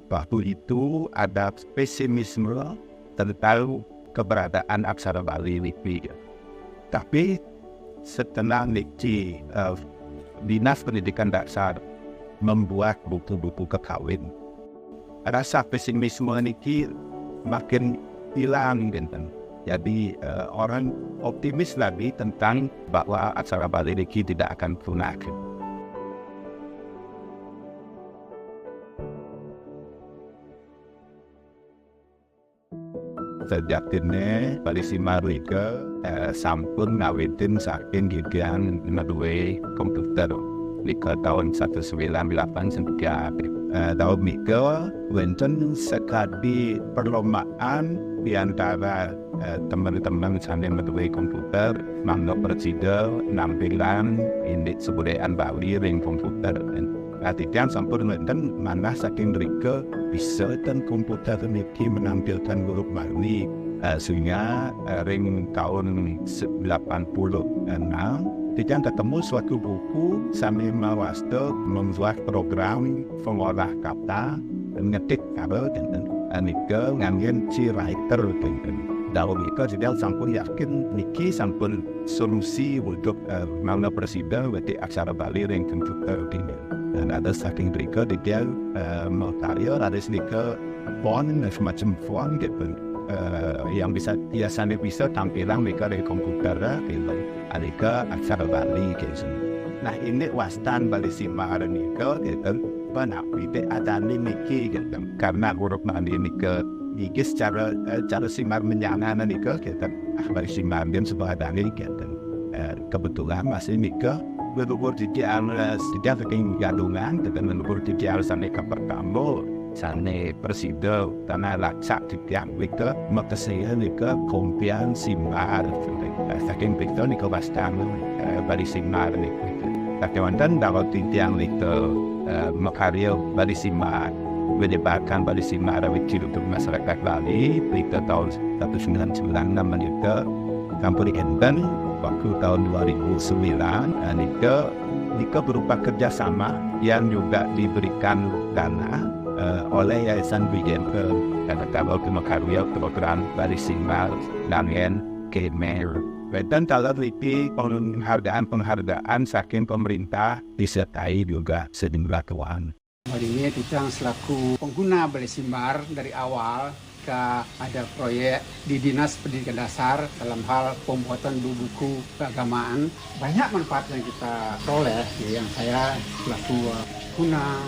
waktu itu ada pesimisme tentang keberadaan aksara Bali LIPI. Tapi setelah Niki Dinas Pendidikan Dasar membuat buku-buku kekawin, rasa pesimisme Niki makin hilang gitu. Jadi orang optimis lagi tentang bahwa aksara Bali LIPI tidak akan punah. Sejatinya Bali Simar Lika sampun ngawitin saking gigian ngeduwe komputer Lika tahun 1998 sejak tahun Mika wenten sekali perlombaan di antara teman-teman misalnya ngeduwe komputer mangga presiden nampilan ini kebudayaan Bali ring komputer. Artinya sampun wenten mana saking Rika bisa dan komputer Niki menampilkan huruf Bali sehingga ring tahun 86 tidak ketemu suatu buku sambil mewasta membuat program pengolah kata ngetik kabel dan Nika ngambil si writer dalam Nika jadi sampun yakin Niki sampun solusi untuk mana presiden berarti aksara Bali ring komputer ini. Dan ada saking Rika dia mau karya ada sedikit font semacam font gitu yang biasanya bisa tampilan mereka dari komputer gitu ada aksara Bali gitu. Nah ini wastan Bali Simar Nika gitu benar itu ada Niki gitu karena huruf nadi Nika ini secara Simar menyangan Nika gitu Bali Simar dia sebagai gitu kebetulan masih Nika berubur tidak saking gadungan dengan berubur tidak sampai ke pertama sampai presiden tanah laksa tidak mereka maka saya mereka kompian Simar saking mereka mereka bastang Bali Simar tapi wantan kalau tidak mereka makarya Bali Simar menyebarkan Bali Simar untuk masyarakat Bali mereka tahun 1996 mereka Kampung Enten waktu tahun 2009 Nika berupa kerjasama yang juga diberikan dana oleh Yayasan BGMP karena kabel kemakarya program Bali Simar dan Kemer. Dan kalau LIPI penghargaan saking pemerintah disertai juga sejumlah keuangan. Hari ini kita selaku pengguna Bali Simar dari awal ada proyek di Dinas Pendidikan Dasar dalam hal pembuatan buku keagamaan. Banyak manfaat yang kita peroleh yang saya selaku guna,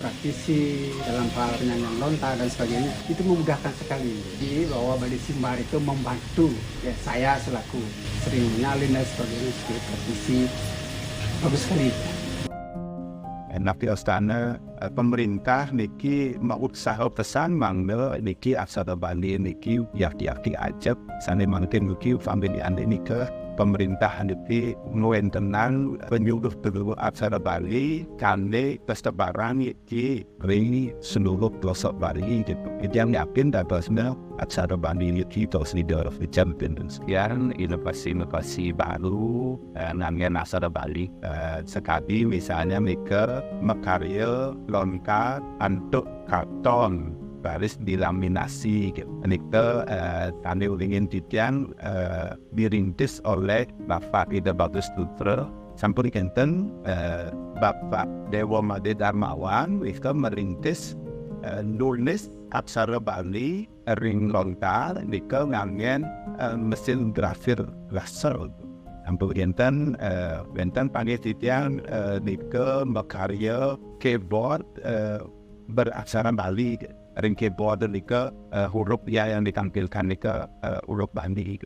praktisi dalam hal penyanyian lontar dan sebagainya itu memudahkan sekali. Jadi bahwa Bali Simar itu membantu ya saya selaku sering menyalin dan sebagainya sebagai praktisi bagus sekali. Napi Astana pemerintah niki mau usaha pesan mangga niki aksara Bali niki yakti aja sana mungkin niki family anda niki pemerintah niki nuentenan penyuluh aksara Bali kane persebaran niki ring seluruh pelosok Bali gitu. Yang yakin dapatnya aksara Bali niki terus leader of the champions. Sekian inovasi baru namanya aksara Bali sekali misalnya mereka makarya lengkap untuk karton baris dilaminasi gitu. Nikta tanda ulingin titian dirintis oleh Bapak Ida Bagus Putra sampun kenten Bapak Dewa Made Darmawan itu merintis nulis aksara Bali ring lontar nikah ngangen mesin grafir laser. Sampun kenten panggil titian nikah makarya keyboard beraksara Bali ring keyboard nika huruf yang ditampilkan nika huruf Bali.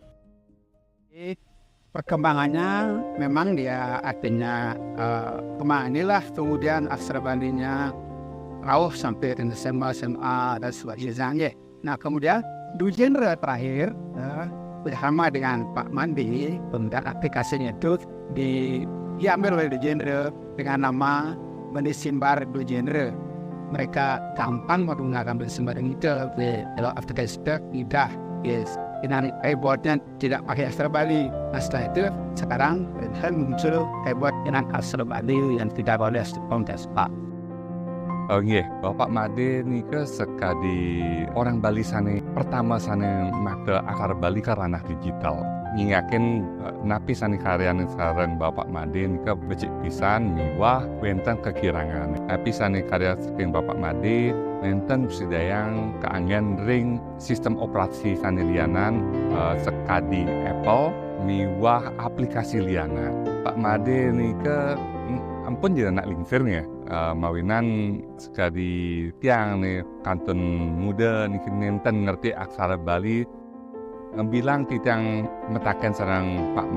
Perkembangannya memang dia artinya kemanilah kemudian aksara Balinya rauh sampai ke SMA dan sebagainya. Nah kemudian dua genre terakhir bersama dengan Pak Mandi penggunaan aplikasinya itu diambil oleh dua genre dengan nama Bali Simar dua genre. Mereka gampang menggunakan Bali Simar itu kalau aplikasi tidak dengan keyboardnya tidak pakai aksara Bali. Nah setelah itu sekarang muncul keyboard dengan aksara Bali yang tidak boleh kontes Pak. Oh nggih, Bapak Made nika sekadi orang Bali sane pertama sane make aksara Bali ke ranah digital. Ngingakin napi sane karyane sareng Bapak Made nika becik pisan miwah wenten kekirangan. Tapi sane karya saking Bapak Made wenten sedayang keanggen ring sistem operasi sane lianan sekadi Apple miwah aplikasi lianan. Pak Made nika ampun jadi anak lingsir ya. Mawinan sekali tiang nih kantun muda nih nenten ngerti aksara Bali bilang tiang metakan sarang Pak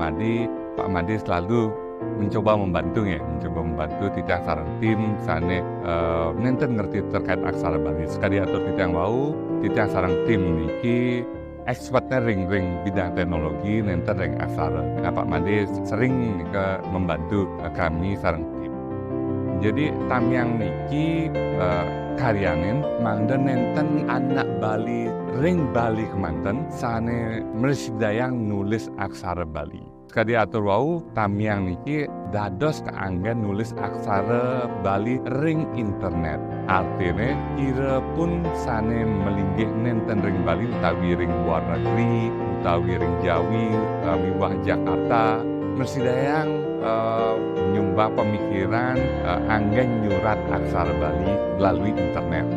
Made selalu mencoba membantu tiang sarang tim sane nenten ngerti terkait aksara Bali sekali atur tiang wau tiang sarang tim niki expertnya ring bidang teknologi nenten ring aksara. Nah, Pak Made sering membantu kami sarang tim. Jadi tamiang niki karyanin mangden nenten anak Bali ring Bali kemanten sane mersidayang nulis aksara Bali. Sekali atur wau tamiang niki dados keanggen nulis aksara Bali ring internet. Artinya kira pun sane melinggih nenten ring Bali utawi ring luar negeri, utawi ring Jawi, miwah Jakarta, mersidayang nyumbang pemikiran anggen nyurat aksara Bali melalui internet.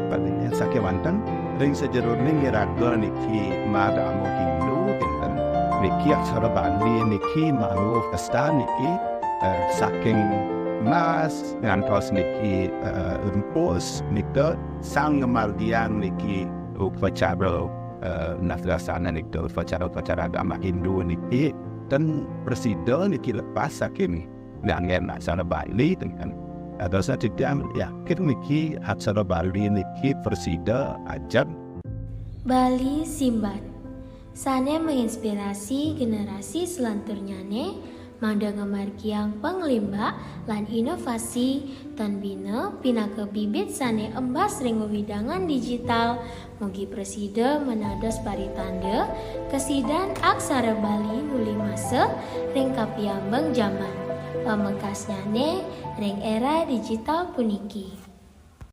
Padahal sakewanten ring sejerone ngiraga niki madamo Hindu dinten niki aksara Bali niki maru pesta niki saking mas ngantos niki empos nika sang mardian niki upacara nasrasana niki upacara agama Hindu niki dan presiden niki lepas saking dengan aksara Bali dengan ada satu tidak yakin niki aksara Bali niki presiden ajar Bali Simbat sane menginspirasi generasi selanturnya manda ngamargiang pengelimba lan inovasi tan bina pinaka bibit sane embas ring wewidangan digital mugi presiden menados paritanda kesidan aksara Bali nuli masa ring kapiambang zaman pamengkasnyane ring era digital puniki.